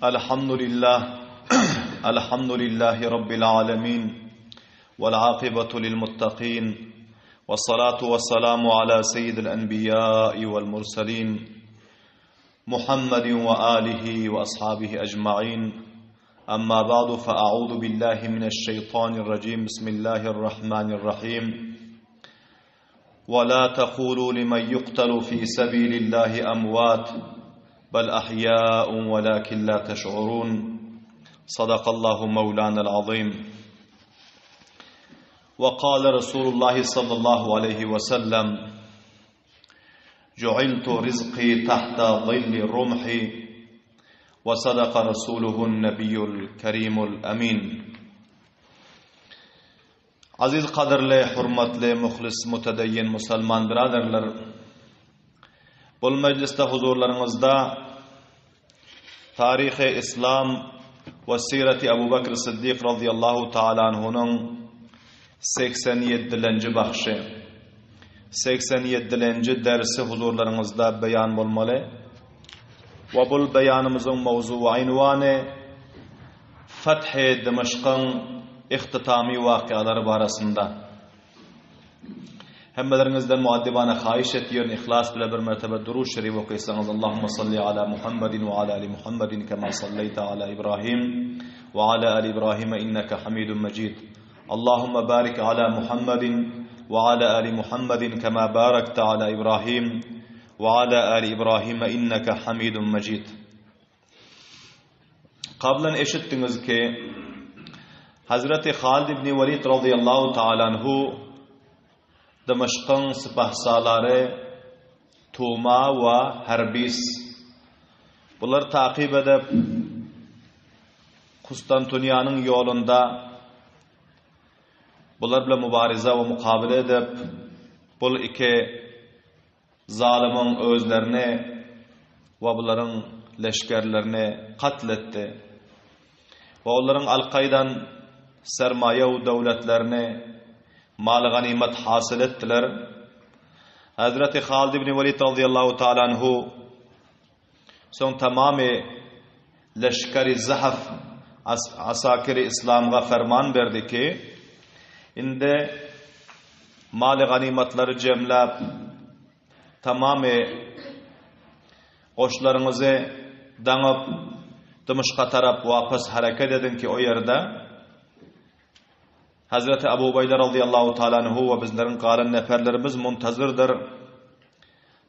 الحمد لله الحمد لله رب العالمين والعاقبة للمتقين والصلاة والسلام على سيد الأنبياء والمرسلين محمد وآله وأصحابه أجمعين أما بعد فأعوذ بالله من الشيطان الرجيم بسم الله الرحمن الرحيم ولا تقولوا لمن يقتل في سبيل الله أموات بل أحياء ولكن لا تشعرون صدق الله مولانا العظيم وقال رسول الله صلى الله عليه وسلم جعلت رزقي تحت ظل الرمح وصدق رسوله النبي الكريم الأمين Aziz qadirli, hurmatli, muxlis, mutadayyin musulman birodarlar, bu meclisde huzurlarınızda tarihi İslam ve sirati Ebu Bekir Siddiq radıyallahu ta'ala anhu'nun 87. bahşi, 87. dersi huzurlarınızda beyan olmalı. Ve bu beyanımızın mevzu ve aynvanı Fethi Dimashq'ın ihtitami vakiaları barasında. Hemmelerinizden muaddibana xahiş etiyorum, ihlas bile bir mertebe duruşu şerif okuysanız. Allahümme salli ala Muhammedin ve ala ali Muhammedin kema salleyte ala İbrahim ve ala ali İbrahim inneke hamidun mecid. Allahümme barik ala Muhammedin ve ala ali Muhammedin kema barakte ala İbrahim ve ala ali İbrahim inneke hamidun mecid. Kablen eşittiniz ki Hazreti Halid ibn Velid radıyallahu ta'ala anhu Dimashq'ın sipahsaları Tuma ve Herbis bunlar takip edip Konstantiniyye'nin yolunda bunlar bile mübarize ve mukabele edip bu iki zalimin özlerini ve bunların leşkerlerini katletti ve onların Al-Kaidan sermaye ve devletlerini mal ganimet hasıl ettiler. Hazreti Halid ibn Velid radıyallahu ta'ala anhu son tamamı leşkeri zahf asakiri İslam'a ferman verdi ki inde mal ganimetleri cemlap tamamı koşlarınızı danıp Dimashq'a taraf vapas hareket edin ki o yerde Hazreti Ebu Ubeyde radıyallahu ta'ala anhu ve bizlerin qalan neferlerimiz muntazırdır.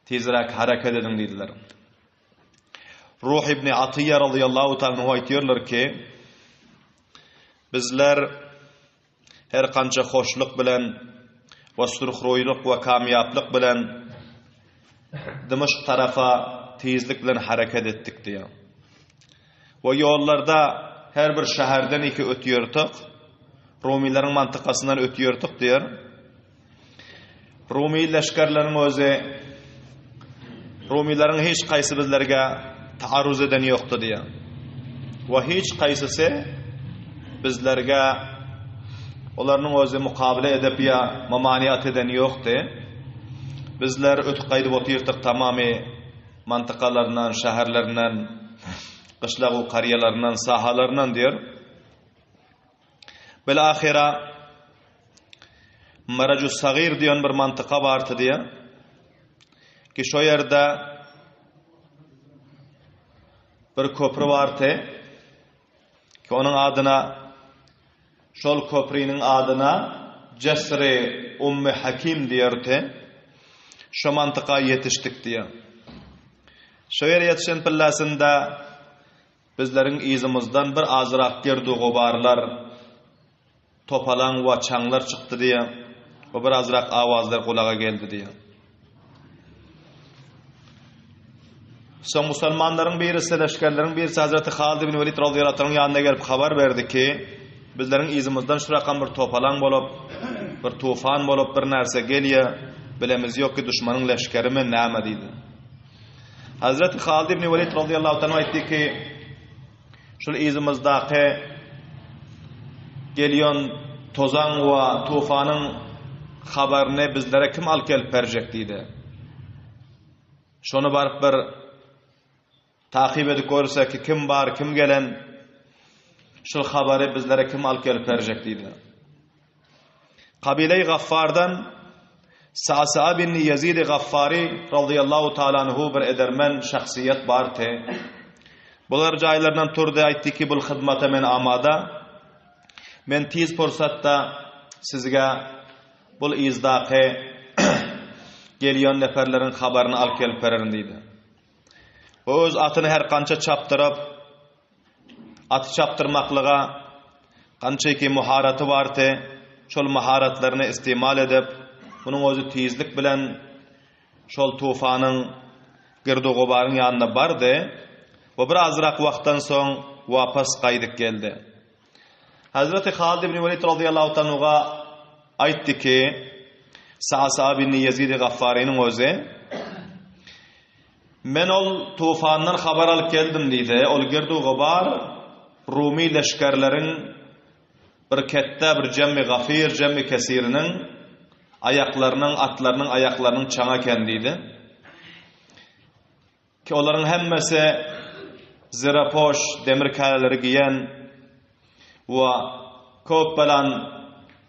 Tezrek hareket edin dediler. Ruh ibn Atiyye radıyallahu ta'ala anhu aytıyorlar ki bizler her qancha hoşluk bilen ve surxroyluk ve kamyaplık bilen Dimashq tarafa tezlik bilen hareket ettik diye. Ve yollarda her bir şehirden iki ötüyorduk. Rumilerin mantıkasından ötüyorduk diyor. Rumi leşkerlerin özü Rumilerin hiç qaysı bizlerge taarruz eden yoktu diye. Ve hiç qaysısı bizlerge onların özü mukabele edip ya mamaniyat eden yoktu. Bizler ötü qaydı otuyorduk tamamı mantıkalarından, şehirlerinden, qışlağı qariyalarından, sahalarından diyor. Belahira Maracu Sagir diyen bir mantıka vardı diye ki şu yerde bir köprü vardı ki onun adına şol köprünün adına Cesri Ummi Hakim diyordu. Şu mantıka yetiştik diye. Şu yer yetişen pillasında bizlerin izimizden bir azrak girdi gubarlar topalan ve çanlar çıktı diye ve birazrak avazlar kulağa geldi diye. Son Müslümanların birisi, leşkerlerin birisi Hazreti Halid ibn Velid radıyallahu anh'ın yanına gelip haber verdi ki bizlerin izimizden şu rakam bir topalan bolup, bir tufan bolup bir narsa geliyor, bilemiz yok ki düşmanın leşkeri mi näme deydi. Hazreti Halid ibn Velid radıyallahu anh aytdı ki şu izimizdaki geliyon tozan ve tufanın haberini bizlere kim al kelip verecek deydi. Şonu barıp bir takip edip görse ki kim bar, kim gelen, şul habary bizlere kim alıp gelip berjek diýdi. Kabile-i Gaffardan Sa'sa bin Yazid Gaffari radıyallahu ta'ala anhu bir edermen şahsiyet barty. Bular jaýlaryndan turdy, aýtdy ki bul hyzmata men amada. Men tiz fursatda sizge bul izdaqy gelýän neferleriň habaryny alyp gelip bererin diýdi. Öz atyny her kança çaptyryp, at çaptırmaklyga kançaky muharaty barty, şol maharatlaryny istimal edip, bunun özü tizlik bilen şol tufanyň girdi gobaryň ýanynda bardy. O bir azrak wagtdan soň wapas gaýdyp geldi. Hazreti Halid ibn Velid radıyallahu anhuga aýtdy ki, Sa'sa bin Yazid Gaffari'nin özü, men ol tufandan habar alıp geldim diýdi. Ol girdi gobar Rumi leşkerleriň bir kette bir jemmi gafir, jemmi kesirinin ayaklarının, atlarının ayaklarının çaňa kendiydi. Ki olaryň hemmesi zirapoş, demir kaleleri giyen ve köp bilen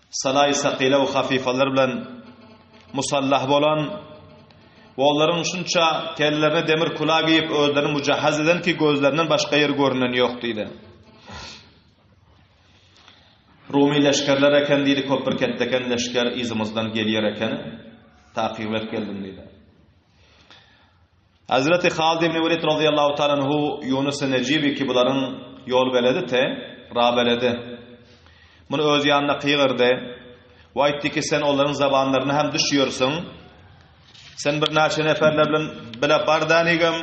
salay sakile ve hafifalar bilen musallah bolan ve olaryň şunça kellerine demir kula giyip özlerini mücahhaz eden ki gözlerinden başka yer görünen yok diýdi. Rumi leşkerler eken diýdi, köp bir ketteken leşker izimizden gelýär eken, takip edip geldim diýdi. Hazreti Halid ibn Velid radıyallahu ta'ala anhu Yunus Necibi ki buların yol beledi te, ra beledi. Bunu öz yanına kıygırdı. Ve aytti ki sen onların zabanlarına hem düşüyorsun. Sen bir naşe neferle bile bardanigim.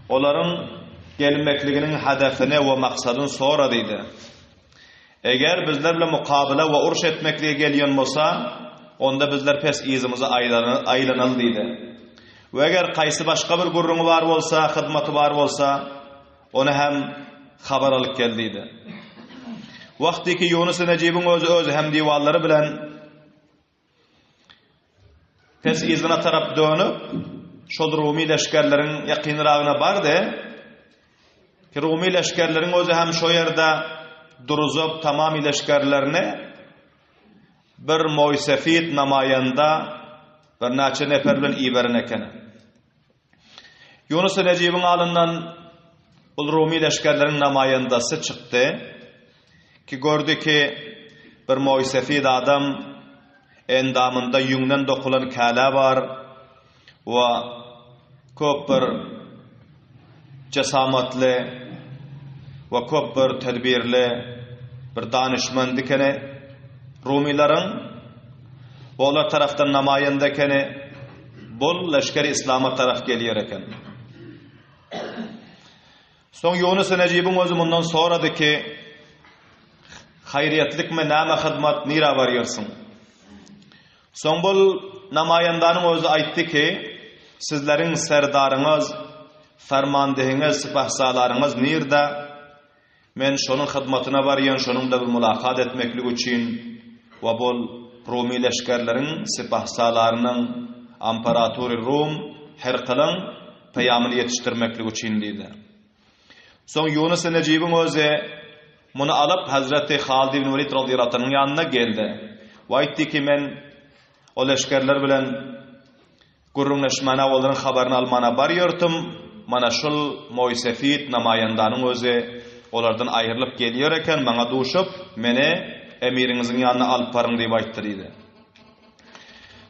Onların gelmekliginin hedefine ve maksadın sonra deydi. Eğer bizlerle mukabele ve uruş etmekliğe gelyen olsa, onda bizler pes izimize aylanal deydi. Ve eğer kaysi başka bir gurrunu var olsa, hizmeti var olsa, onu hem haber alıp geldiydi. Vakti ki Yunus Necib'in özü hem divalları bilen pes izine taraf dönüp, şol Rumi leşkerlerin yakınırağına bardı ki Rumi leşkerlerin özü hem şo yerde duruzup tamam leşkerlerini bir moysefit namayanda bir naçe nefer bilen iberin ekene. Yunus Necib'in alından bu Rumi leşkerlerin namayandası çıktı ki gördü ki bir moysefid adam endamında yüngden dokulan kala var ve köp bir cesamatli ve köp bir tedbirli bir danışman dikene Rumilerin olar taraftan namayandakene bol leşkeri İslam'a taraf gelýär eken. Soň Yunus Necib'in özü mundan soradı ki hayriyetlik mi näme hyzmat nira barýarsyň? Soň bol namayandanyň özü aýtdy ki sizleriň serdaryňyz, fermandehiňiz, sipahsalaryňyz nirde? Men şonuň hyzmatyna barýan, şonuň da bir mulakat etmeklik üçin we bol Rumi leşkerleriň sipahsalarynyň Amparatory Rum Herqalyň peýamyny ýetişdirmeklik üçin diýdi. Soň Yunus Necib'in özü bunu alıp Hazreti Halid ibn Velid radıyallahu anh'ın yanına geldi. Ve aytdı ki men o leşkerler bilen gurrunlaşmana olaryň habaryny almana barýardım. Mana şol moysefit namayandanyň özü olardan aýrylyp gelýär eken, maňa duşup meni emiriňiziň ýanyna alyp baryň diýip aýtdy diýdi.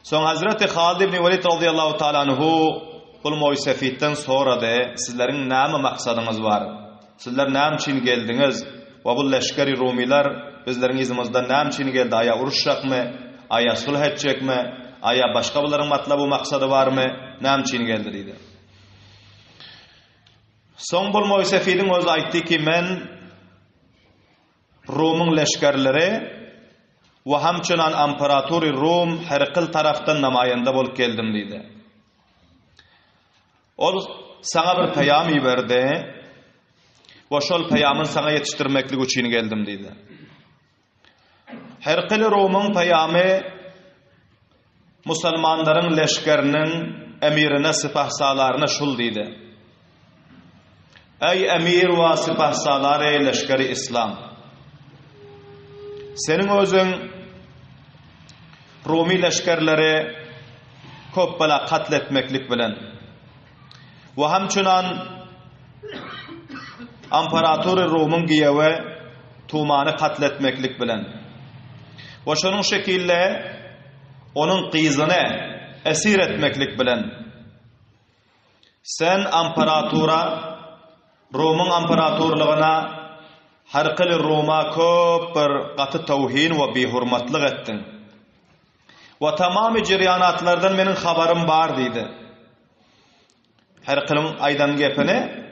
Soň Hazreti Halid ibn Velid radıyallahu ta'ala anhu bul moysefitden sorady, sizleriň näme maksadyňyz bar? Sizler näme üçin geldiňiz? Ve bu leşkeri Rumiler bizlerin izimizde näme üçin geldi? Aya uruşjakmy? Aya sulh etjekmi? Aya başka buların matlaby maksady barmy? Näme üçin geldi diýdi. Soň bol moysefidin özü aýtdy ki men Rumyň leşkerleri we hamçynan Amparatory Rum Herqil taraftan namayanda bolup geldim diýdi. Ol sana bir peýam berdi. Ve şol peýamyny sana ýetişdirmeklik üçin geldim diýdi. Herqil Rumyň peýamy musulmanlaryň leşkeriniň emirine, sipahsalaryna şul diýdi. Ey emir ve sipahsalari leşkeri İslam, senin özün Rumi leşkerleri köp bala katletmeklik bilen ve hamçunan Imparator Rum'un giyewe tumanı katletmeklik bilen ve şunun şekilde onun kıyızını esir etmeklik bilen sen imparatora Rum'un imparatorluğuna Herkili Rum'a köp bir katı tevhin ve bihurmatlık ettin. Ve tamamı ciryanatlardan benim haberim var deydi. Herkil'in aydan gepini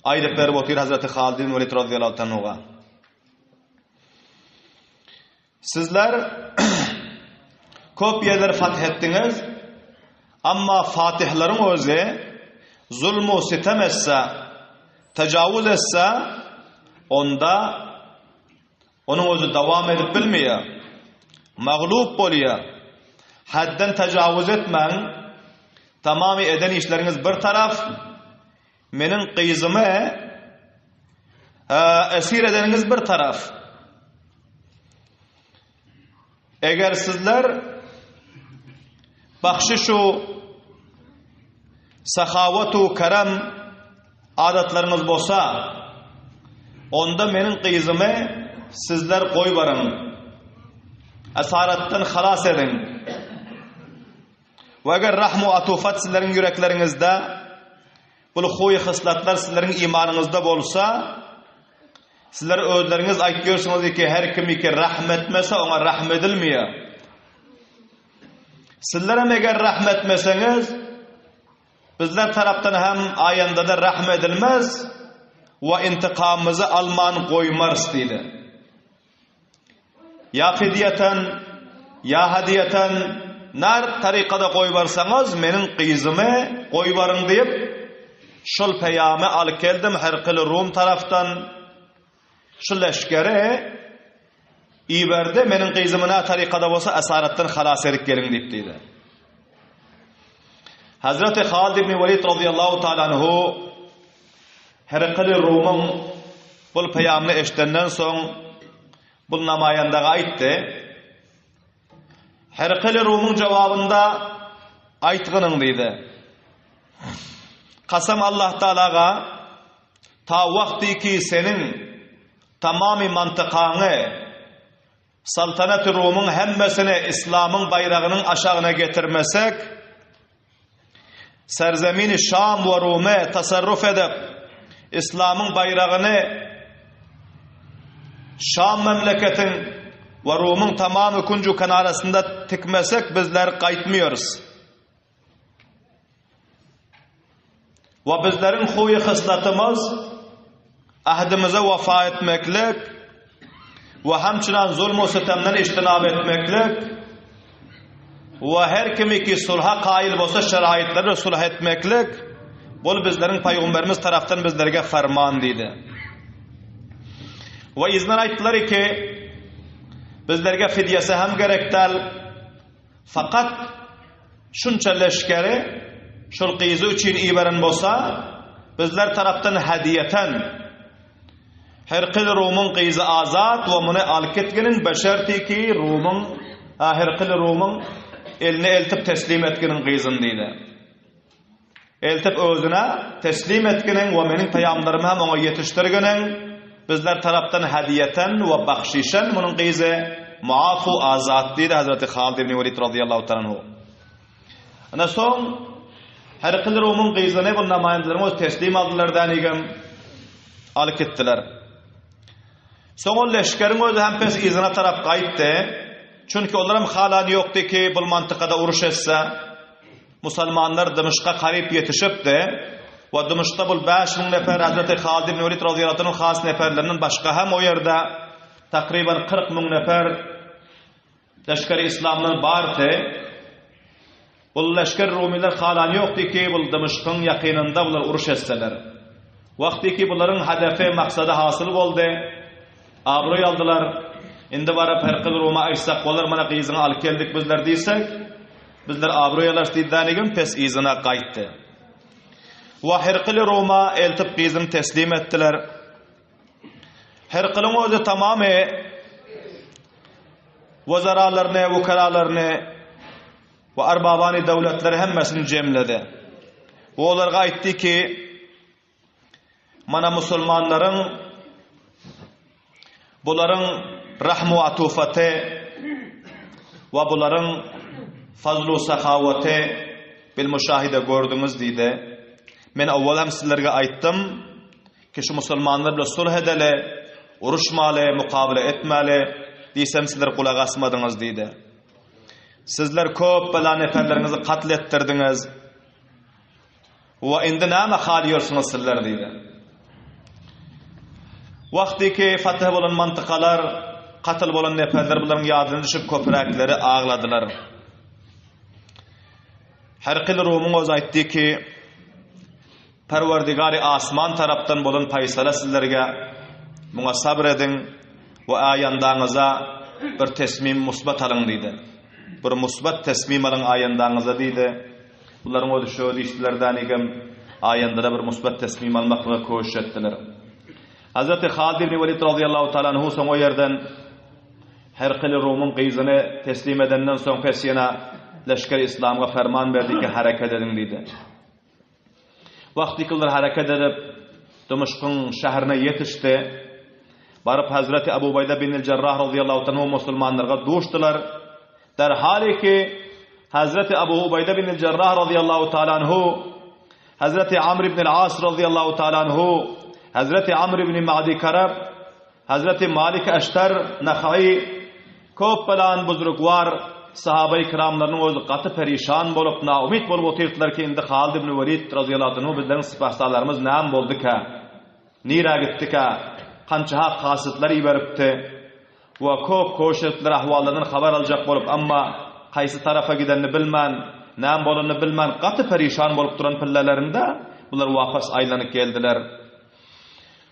aydıp verip otur Hazreti Halid bin Velid radıyallahu anhu'ga. Sizler köp yerler fatih ettiniz, ama fatihlerin özü zulmü sitem etse, tecavüz etse, onda onun özü devam edip bilmiyor, mağlup oluyor. Hadden tecavüz etmen, tamamı eden işleriniz bir taraf, menin kıyızımı esir edeniniz bir taraf. Eğer sizler bahşişu, sahavatu, kerem adatlarınız bolsa, onda menin kıyızımı sizler koy varın, esaretten halas edin. Ve eğer rahmu atufat sizlerin yüreklerinizde, bu huy hıslatlar sizlerin imanınızda bolsa, sizler özleriniz aytıyorsunuz ki her kim ki rahmetmese ona rahmedilmiyor. Sizlere eğer rahmetmeseniz, bizler taraftan hem ayanda da rahmedilmez ve intikamımızı alman koymars deydi. Ya fidyeten, ya hadiyeten, nar tarikada koybarsanız menin kıyızımı koybarın deyip şul peyame al keldim Herkil Rum taraftan şu leşkeri İber'de menin kıyızımına tarikada olsa esaretten halas erik gelin deyip deydi. Hazreti Halid bin Velid radıyallahu ta'ala anhu Herkil Rum'un bu peyamını eştenden son bu namayandaga aytti. Herkil Rum'un cevabında aytgının deydi. Kasam Allah Teala'ga ta vakti ki senin tamamı mantıkanı saltanat-ı Rum'un hemmesini İslam'ın bayrağının aşağına getirmesek, serzemin-i Şam ve Rum'e tasarruf edip İslam'ın bayrağını Şam memleketin ve Rum'un tamamı kuncu kanarasında tikmesek bizler kayıtmıyoruz. Ve bizlerin huyu hıslatımız ahdimize vefa etmeklik ve hamçınan zulm-u sitemden iştinab etmeklik ve her kimi ki sulha kail olsa şeraitleri sulh etmeklik, bu bizlerin Peygamberimiz taraftan bizlerge ferman deydi. Ve iznin ayttılar ki bizlerge fidyesi hem gerektel, fakat şunça leşkeri şul kıyızı için iberen bolsa bizler taraftan hadiyeten Herkil Rum'un kıyızı azat ve bunu alketginin beşerti ki Herkil Rum'un eline eltip teslim etkinin kıyızın deydi. Eltip özüne teslim etkinin ve menin peyamlarımı hem ona yetiştirginin bizler taraftan hadiyeten ve bakşişen bunun kıyızı muafu azat deydi Hazreti Halid bin Velid radıyallahu ta'ala. Ana son Herkil Rum'un kıyızını bu namayanlarımız teslim aldılar denigim alık ettiler. Son leşkerin özü hem pes izine taraf kayıttı. Çünkü onların halani yoktu ki bu mantıkada uruş etse Müslümanlar Dımışk'a karip yetişipti ve Dımışk'ta bu 5.000 nefer Hazreti Halid bin Velid radıyallahu anh'ın has neferlerinin başka hem o yerde takriben 40.000 nefer leşkeri İslam'ın bardı. Bu leşker Rumiler halani yoktu ki bu Dımışk'ın yakınında bunlar uruş etseler. Vakti ki bunların hedefi maksadı hasıl oldu. Abroy aldılar. Indi varıp Herkil Rum'a aytsak bolar mana kıyızını alıp keldik bizler diysek bizler abroy alaştı denigim pes izine qaytdı. Wa Herqil Roma eltip gyzyny teslim etdiler. Herqil'in özü tamamy wazaralaryny, wukalalaryny we arbabany dowlatleri hemmesini jemledi. Bu olarga aýtdy ki, mana musulmanlaryň bularyň rahmu atufaty we bularyň fazlu sahawaty bil müşahide gördüňiz diýdi. Men awwal hem sizlerge aýtdym ki, şu musulmanlar bilen sulh edeli, uruşmaly, mukabele etmeli diýsem sizler kulak asmadyňız diýdi. Sizler köp bela neferlerinizi katlettirdiňiz. Wa indi näme halyorsunuz sizler diýdi. Wagtiki fath bolan mantykalar, katyl bolan neferler bularyň ýadyna düşüp köpürekleri ağladylar. Herqil Rumyň öz aýtdy ki, Perwerdigari asman tarapdan bolan paysala sizlerge muňa sabr ediň we aýandaňyza bir tesmim musbat alyň diýdi. Bir musbat tesmim alyň aýandaňyza diýdi. Bularyň öňde şo diýişlerden egem aýandara bir musbat tesmim almakla köşüş etdiler. Hazreti Halid ibn Velid radıyallahu taala anhu soň o ýerden Herqil Rumyň gyzyny teslim edenden soň pesyna leşker İslamga ferman berdi ki hareket ediň diýdi. Wagty kıllar hareket edip Dimşkyň şäherine ýetişdi. Barıp Hazreti Abu Ubayda bin el-Cerrah radıyallahu anhu musulmanlarga doşdylar. Derhali ki Hazreti Abu Ubayda bin el-Cerrah radıyallahu taala anhu, Hazreti Amr ibn al-As radıyallahu taala anhu, Hazreti Amr ibn Ma'di Karab, Hazreti Malik Ashtar Nakhai köp bilen buzrugwar sahabe-i kiramlaryň özü gaty perişan bolup naumit bolup oturdylar ki indi Halid ibn Velid radıyallahu anhu bizleriň sipahsalarymız näme boldyka? Nira gitdika? Kança kasytlar iberipdi. Wa köp köşetler ahwallaryndan habar aljak bolup amma kaýsy tarafa gidenini bilmän, näme bolanyny bilmän gaty perişan bolup duran pillalarynda bular wapas aýlanyp geldiler.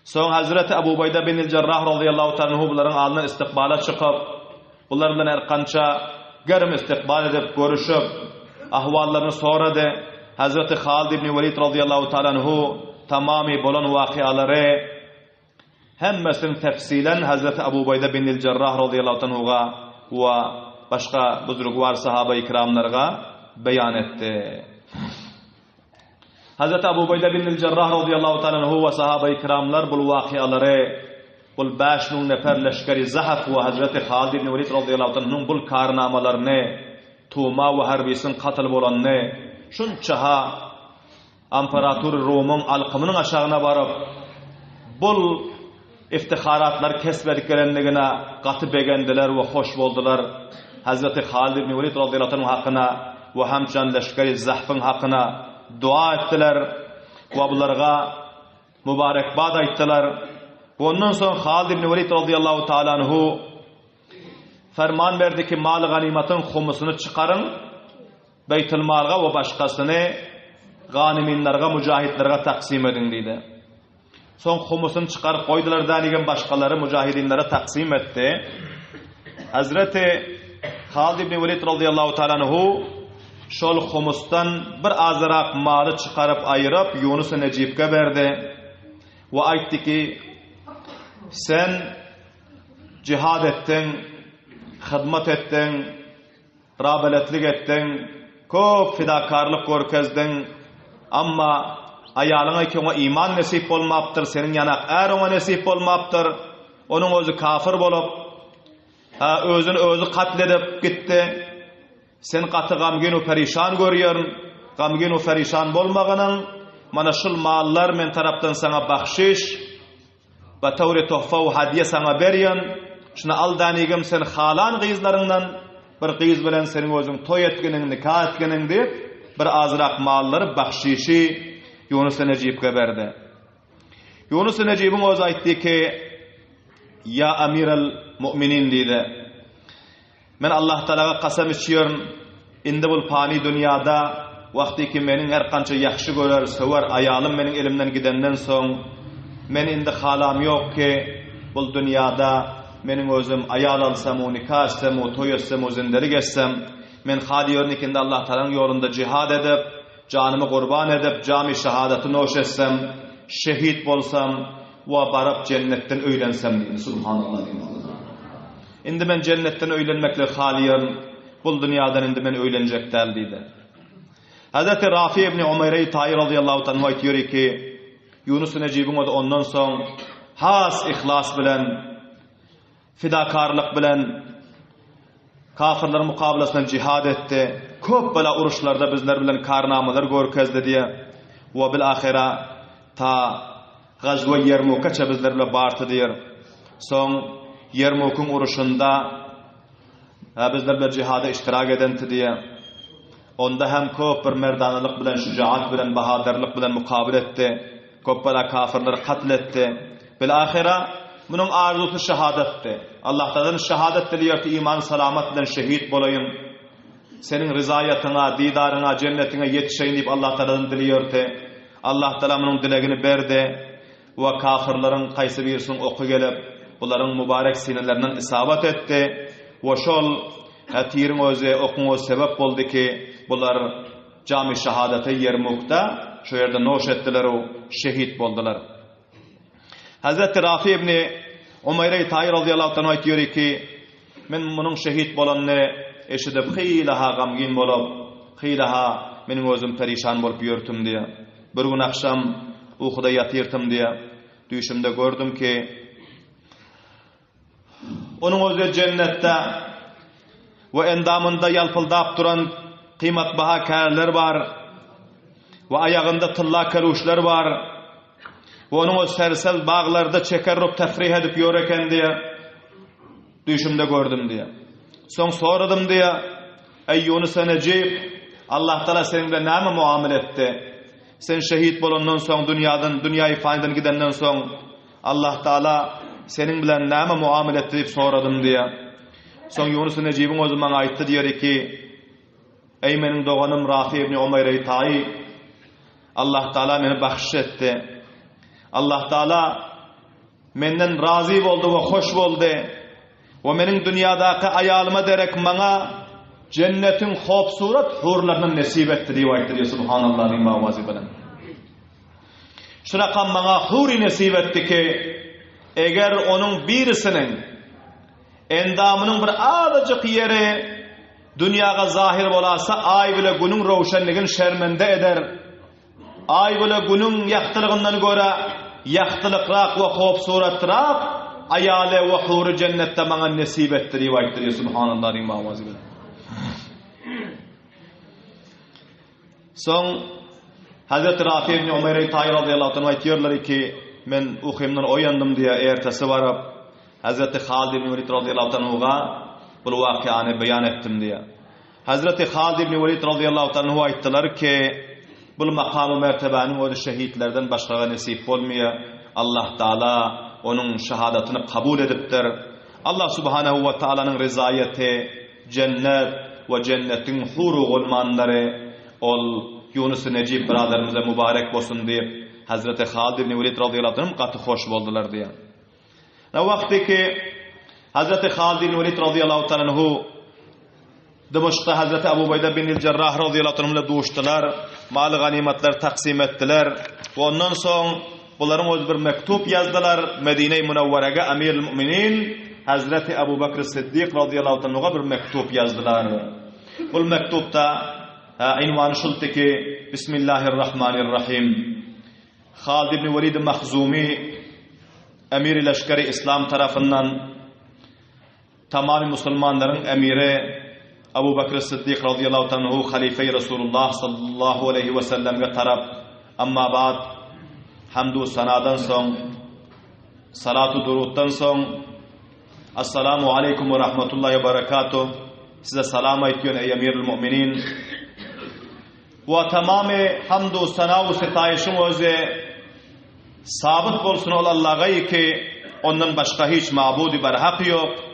Soň Hazreti Abu Ubayda bin el-Cerrah radıyallahu ta'ala anhu bularyň aldyna istiqbala çykyp, bular bilen her kança garym istiqbal edip görüşüp ahwallaryny sorady. Hazreti Halid ibn Velid radıyallahu ta'ala anhu tamamy bolan wakialary hemmesini tefsilen Hazreti Abu Ubayda bin el-Cerrah radıyallahu anhuga we başga buzrugwar sahabe-i kiramlarga beýan etdi. Hazreti Abu Ubayda bin el-Cerrah radıyallahu ta'ala anhu we sahabe-i kiramlar bul wakialary, bul 5000 nefer leşkeri Zahf we Hazreti Halid ibn Velid radıyallahu anhuň bul karnamalaryny, Tuma we harbisin katyl bolanyny, şunçaha imperator Romyň alqymynyň aşagyna baryp bul iftiharatlar kesbediklerine gaty begendiler we hoş boldular. Hazreti Halid ibn Velid radıyallahu anhu hakyna we hamçan leşkeri Zahfyň hakyna dua etdiler we bularga mubarekbad aýtdylar. Ondan soň Halid ibn Velid radıyallahu taala anhu ferman berdi ki mal ganimatyň humusyny çykaryň, Beytul Malga we başgasyny ganiminlerge, mujahidlerge taksim ediň diýdi. Soň humusyny çykaryp goýdular däligen başgalary mujahidinlere taksim etdi. Hazreti Halid ibn Velid radıyallahu taala anhu şol humusdan bir azrak maly çykaryp aýyryp Yunus Necip'e berdi we aýtdy ki sen cihad ettin, hizmet ettin, rabeletlik ettin, köp fidakarlyk görkezdin, amma ayalyňa kiňe iman nesip bolmapdyr, seniň ýanak är oňa nesip bolmapdyr. Onuň özü kafir bolup, özüni özü katledip gitdi. Sen gaty gamgin we perişan görýär, gamgin we perişan bolmagynyň mana şol mallar men tarapdan sana bahşiş ve tawri tohfa we hadiýe sana berýän. Şuna aldanygym sen halan gyzlaryňdan bir gyz bilen seniň özüň toy etgeniň, nikah etgeniň diýip bir azrak mallary bahşişi Yunus Necip'e berdi. Yunus Necip'in öz aýtdy ki ya amiral mu'minin diýdi. Men Allah Taalaga kasam içýärm, indi bul fani dünýada wagty ki meniň her kança ýaxşy görer, söwer ayalym meniň elimden gidenden soň men indi halam ýok ki bul dünýada meniň özüm ayal alsam, nikah etsem, toy etsem, zindeli geçsem, men hali ýörnikinde Allah Taalaň ýolunda jihad edip canımı kurban edip cami şehadatı noş etsem, şehit bolsam ve barıp cennetten öylensem deyin. Subhanallah deyin. Indi men cennetten öylenmekle haliyim, bul dünyadan indi men öylenecek del deydi. Hazreti Rafi ibn Umeyre Tayi radıyallahu anhu aytıyor ki, Yunus Necib'in o da ondan son has ihlas bilen, fidakarlık bilen kafirler mukabelasından cihad etti. Köp bela uruşlarda bizler bilen karnamalar görkezdi diye. Ve bil ahira ta Gazva Yermuk'a bizler bilen bartı diyor. Son Yermuk'un uruşunda bizler bilen cihada iştirak edenti diye. Onda hem köp bir merdanılık bilen, şücaat bilen, bahadarlık bilen mukabil etti. Köp bela kafirleri katletti. Bil ahira bunun arzusu şehadetti. Allah'tan şehadet diliyor ki iman salamat bilen şehit bolayım. Senin rızayetine, didarına, cennetine yetişeyim deyip Allah'tan diliyor ki Allah Teala bunun dilegini berdi ve kafirlerin kaysı birsin oku gelip bunların mübarek sinelerinden isabet etti. Ve şol etirin özü okun o sebep oldu ki bunlar cami şehadeti Yermuk'ta şu yerde noş ettiler o şehit boldular. Hazreti Rafi ibn Umeyre Tayi radıyallahu anhu aytıyor ki men bunun şehit bolanını eşidip xilaha gamgin bolup xilaha mening özüm perişan bolup yürtüm diye. Bir gün akşam uykuda yatırdım diye düşümde gördüm ki onun özü cennette ve endamında yalpıldap duran kıymat baha kärler var ve ayağında tılla keluşlar var. Onun o sersel bağlarda çekerrup tefrih edip yoreken diye düşümde gördüm diye. Son soradım diye ey Yunus Necib Allah Teala seninle näme muamele etti? Sen şehit bolandan soň dünyayı faydan gidenden soň Allah Teala senin bilen näme muamele etti diye soradım diye. Son Yunus Necib'in o zaman aytdı diyor ki ey menin doğanım Rafi ibn Umeyre Tayi Allah Teala beni bahşiş etti. Allah Teala menden razı oldu ve hoş oldu. Ve menin dünyadaki ayalıma derek bana cennetin hopsurat hurlarından nesip etti diye aytdı diyor. Subhanallah din mavazi bilen. Şuna kan bana huri nesip etti ki eğer onun birisinin endamının bir azıcık yeri dünyaya zahir bolasa ay bile günün roşanligini şermende eder. Ay bile günün yaktılığından göre yaktılıkrak ve hopsuratrak ayale ve huri cennette bana nesip etti diye aytdı diyor. Subhanallah din mavazi bilen. Son Hazreti Rafi ibn Umeyre Tayi radıyallahu anh aytıyorlar ki men uqimdan oyandım diye ertesi varıp Hazreti Halid ibn Velid radıyallahu anh'a bu vakianı beyan ettim diye. Hazreti Halid ibn Velid radıyallahu anh'a ayttılar ki bu makamı mertebenin o şehitlerden başka nasip olmuyor. Allah Teala onun şehadatını kabul edipdir. Allah Subhanahu ve Taala'nın rızayeti cennet ve cennetin huru olmanları ol Yunus Necib biraderimize mübarek olsun deyip Hazreti Halid ibn Velid radıyallahu anh katı hoş boldular diye. Ne vakti ki Hazreti Halid ibn Velid radıyallahu anhu Dimashqda Hazreti Abu Bayda bin Cerrah radıyallahu anh ile doğuştular. Mal ganimetler taksim ettiler. Ve ondan sonra bunların öz bir mektup yazdılar Medine-i Münevvere'ye Emir-i Müminin Hazreti Ebu Bekir Siddiq radıyallahu anh'a bir mektup yazdılar. Bu mektupta invanı şultu ki Bismillahirrahmanirrahim. Halid ibn Velid Mahzumi Emir-i Leşkeri İslam tarafından tamam Müslümanların emiri Ebu Bekir Siddiq radıyallahu anhu halife-i Resulullah sallallahu aleyhi ve sellem'e taraf amma ba'd hamdu sanadan son salatu duruttan son assalamu aleykum ve rahmetullahi ve berekatuh size salam aytiyon ey emirul müminin ve tamamı hamdu sanavu sitayişin özü sabit bolsun ol Allah'a ki ondan başka hiç mabudi berhak yok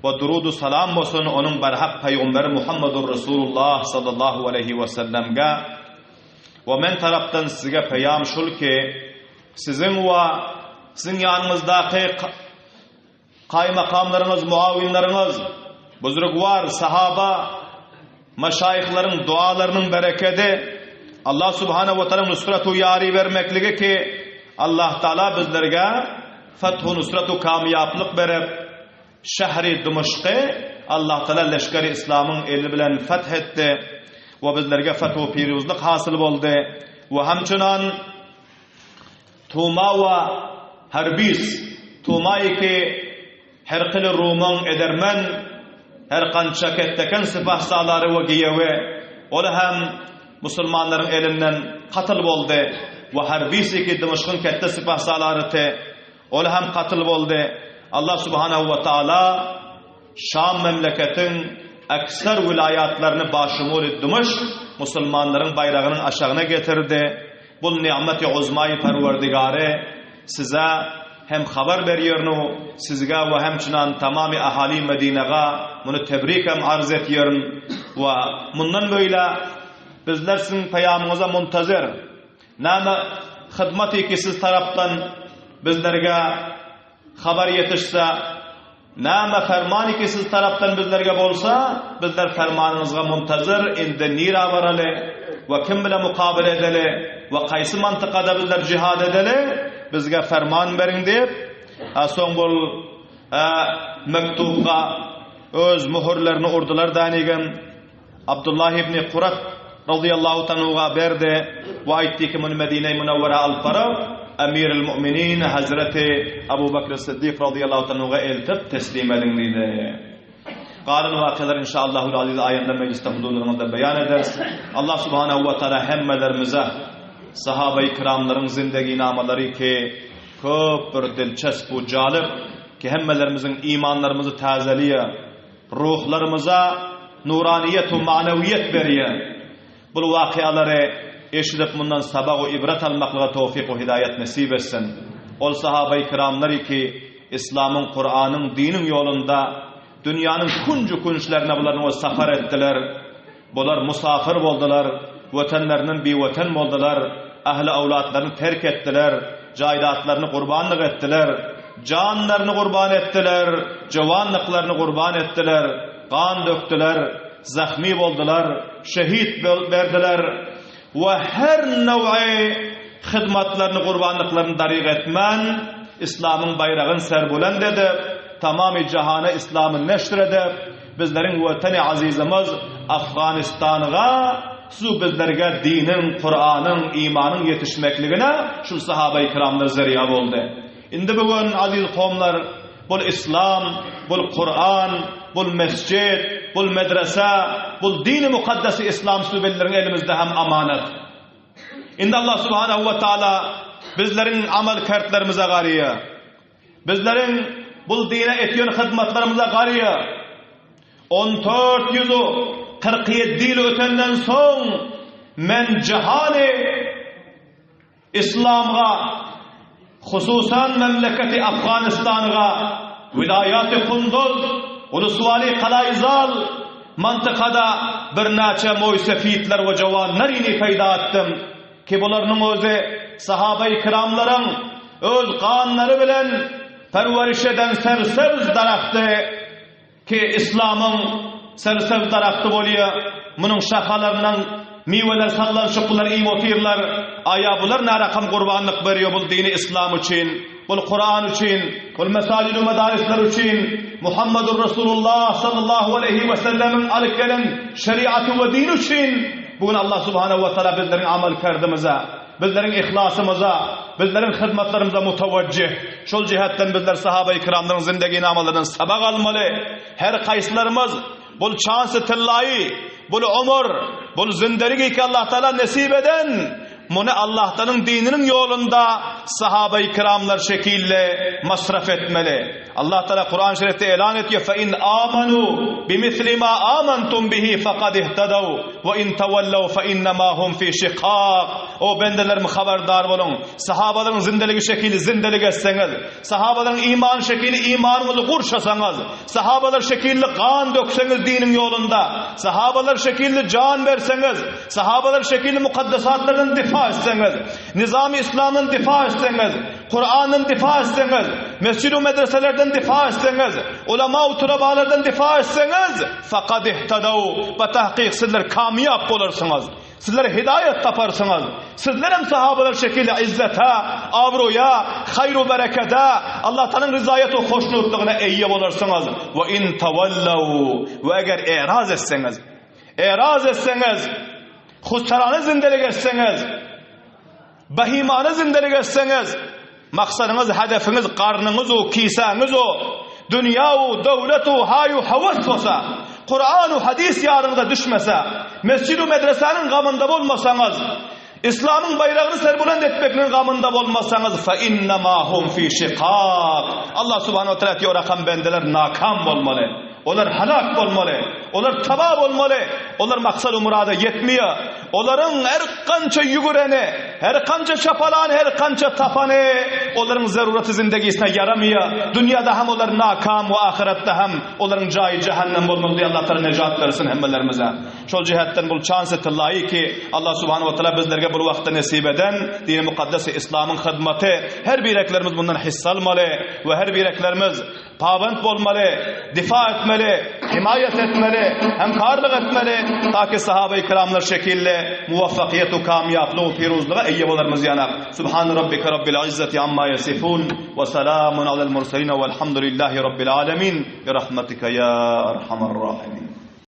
ve durudu salam bolsun onun berhak peygamber Muhammedur Resulullah sallallahu aleyhi ve sellem'e ve men taraftan size peyam şul ki sizin yanınızdaki kaymakamlarınız, muavinleriniz, buzurgvar, sahaba, maşayihlerin dualarının bereketi Allah subhanahu wa ta'ala nusratu yari vermekligi ki Allah Taala bizlerge fethu nusratu kamyaplyk berip şehri Dimashqy Allah Taala leşkeri İslam'ın eli bilen fethetdi ve bizlerge fethu piruzlyk hasıl boldy ve hamçınan Tuma ve Harbis Tuma'yı ki Herqil Rum'un edermen her kança ketteken sipah salary we giyewe ola hem musulmanların elinden katıl boldy we Harbisi ki Dimashqyň kette sipah salary te ola hem katıl boldy. Allah subhanahu wa taala Şam memleketin ekser vilayatlarını başımul Dimashq musulmanların bayrağının aşağına getirdi. Bu ni'meti uzmayı Perverdigare size hem haber berýärnu sizge we hemçinan tamamy ahali Medinege muny tebrikem arz etýärn we mundan böyle bizler sizin peýamyňyza muntazir näme hyzmaty ki siz tarapdan bizlerge haber yetişse näme fermany ki siz tarapdan bizlerge bolsa bizler fermanyňyzga muntazir indi nira baraly we kim bilen mukabele edeli we gaýsy mantykada bizler jihad edeli bizge ferman beriň diýip soň bol mektubga öz möhürlerini urdular dänigen Abdullah ibn Qurat radıyallahu tanuga berdi we aýtdy ki Medine-i Munawwara al-Faraq Emirul Müminin Hazreti Abu Bakr Siddiq radıyallahu tanuga eltip teslim edin diýdi. Galan wakylar inşallahul aziz aýanda mecliste huzurlarynda beýan ederiz. Allah subhanahu wa taala hemmelerimize sahabe-i kiramların zindagi namalary ki köp bir dilçesp we jalip ki hemmelerimizin imanlarymyzy tazeliýe, ruhlarymyza nuraniyet we manawiyet berýär. Bu wakyalary eşidip mundan sabag we ibret almaklyga tawfik we hidayet nasip etsin. Ol sahabe-i kiramlary ki İslam'ın, Kur'an'ın, dinin yolunda dünyanın kuncu kunçlarına bularını safar ettiler. Bular musafir boldular. Vatanlarının bir vatan boldular. Ahli avlatlarını terk ettiler. Caydatlarını kurbanlık ettiler. Canlarını kurban ettiler. Cavanlıklarını kurban ettiler. Kan döktüler. Zahmi boldular. Şehit verdiler. Ve her nev'i hizmetlerini kurbanlıklarını darig etmen İslam'ın bayrağını serbulen dedi. Tamamı cihana İslam'ı neşr edip bizlerin vatani azizimiz Afganistan'a şu bizlerge dinin, Kur'an'ın, imanın yetişmekligine şu sahabe-i kiramlar zeriya oldu. Indi bugün aziz qomlar bul İslam, bul Kur'an, bul mescid, bul medrese, bul dini mukaddesi İslam sübellerin elimizde hem amanet. Indi Allah subhanahu wa ta'ala bizlerin amel kartlarımıza gariye, bizlerin bul dine etýän hyzmatlarymyza gariye 1447 ýyl ötenden soň men jahany İslamga hususan memleketi Afganistan'a vilayat-ı Kunduz uluswali Qalayzal mantykada bir näçe moýsefitler we jawanlar ýyly peýda etdim ki bularnyň özi sahabe-i kiramlaryň öz ganlary bilen perweriş eden sersevz daraxty ki İslam'ın sersevz daraxty bolýar. Munyň şahalaryndan miweler sallan şokular iyi otirlar. Aya bular närakam gurbanlyk berýär bul dini İslam üçin, bul Kur'an üçin, bul mesacid we madarisler üçin, Muhammedur Resulullah sallallahu aleyhi ve sellem'in alyp gelen şeriaty we din üçin. Bugün Allah subhanahu wa taala bizleriň amal kardymyza, bizleriň ihlasymyza, bizleriň hyzmatlarymyza mutawajjih. Şol jihatdan bizler sahabe-i kiramlaryň zindagi namalaryndan sabak almaly. Her gaýsylarymyz bul çansy tillaýy, bul umur, bul zindeligi ki Allah taala nasip eden muny Allah'tanın dininin yolunda sahabe-i kiramlar şekille masraf etmeli. Allah Teala Kur'an-ı Şerif'te elan ediyor: "Fe in amanu bimisli ma amantum bihi faqad ihtadaw ve in tawallaw fe innema hum fi shiqaq." O bendelerimi haberdar bolun. Sahabaların zindeligi şekili zindelik etseňiz, sahabaların iman şekili imanınızı kurşasaňyz, sahabalar şekilli kan dökseňiz dinin yolunda, sahabalar şekilli can verseňiz, sahabalar şekilli mukaddesatlardan difa etseňiz, nizam-ı İslam'ın difa etseňiz, Kur'an'ın difa etseňiz, mescid-i medreselerden difa etseňiz, ulema-u turabalardan difa etseňiz, faqad ihtadaw, ba tahqiq sizler kamyap bolarsyňyz. Sizler hidayet taparsınız. Sizlerim sahabeler şekilde izzete, avroya, hayru berekete, Allah Teala'nın rızayet ve hoşnutluğuna eyyab olarsınız. Ve in tavallav, ve eğer eraz etseniz, husranı zindelik etseniz, behimanı zindelik etseniz, maksadınız, hedefiniz, karnınız o, kiseniz o, dünya o, devlet o, hayu, havas olsa, Kur'an-ı hadis yarınıza düşmese, mescid-i medresenin gamında olmasanız, İslam'ın bayrağını serbuland etmekinin gamında olmasanız, فَاِنَّمَا هُمْ فِي شِقَاقٍ Allah subhanahu wa ta'ala diyor, rakam bendeler nakam olmalı. Onlar halak olmalı. Onlar tabab olmalı. Onlar maksad-ı murada yetmiyor. Onların her kança yugureni, her kança çapalanı, her kança tapanı, onların zarurati zindegisine yaramıyor. Dünyada hem onlar nakam ve ahirette hem onların cahil cehennem olmalı diye Allah Teala necat versin hemmelerimize. Şol cihetten bul şans etillahi ki Allah subhanahu wa ta'ala bizlerge bu vakti nasip eden dini mukaddes İslam'ın hizmeti her bireklerimiz bundan hisse almalı ve her bireklerimiz paband olmalı, difa etmeli, himayet etmeli, hemkarlık etmeli ta ki sahabe-i kiramlar şekilde muvaffakiyet ve kamyaplığı ve piruzluğa eyyab yanak. Subhan rabbike rabbil izzati amma yasifun ve selamun alel murselin velhamdülillahi rabbil alemin bi rahmetike ya erhamer rahimin.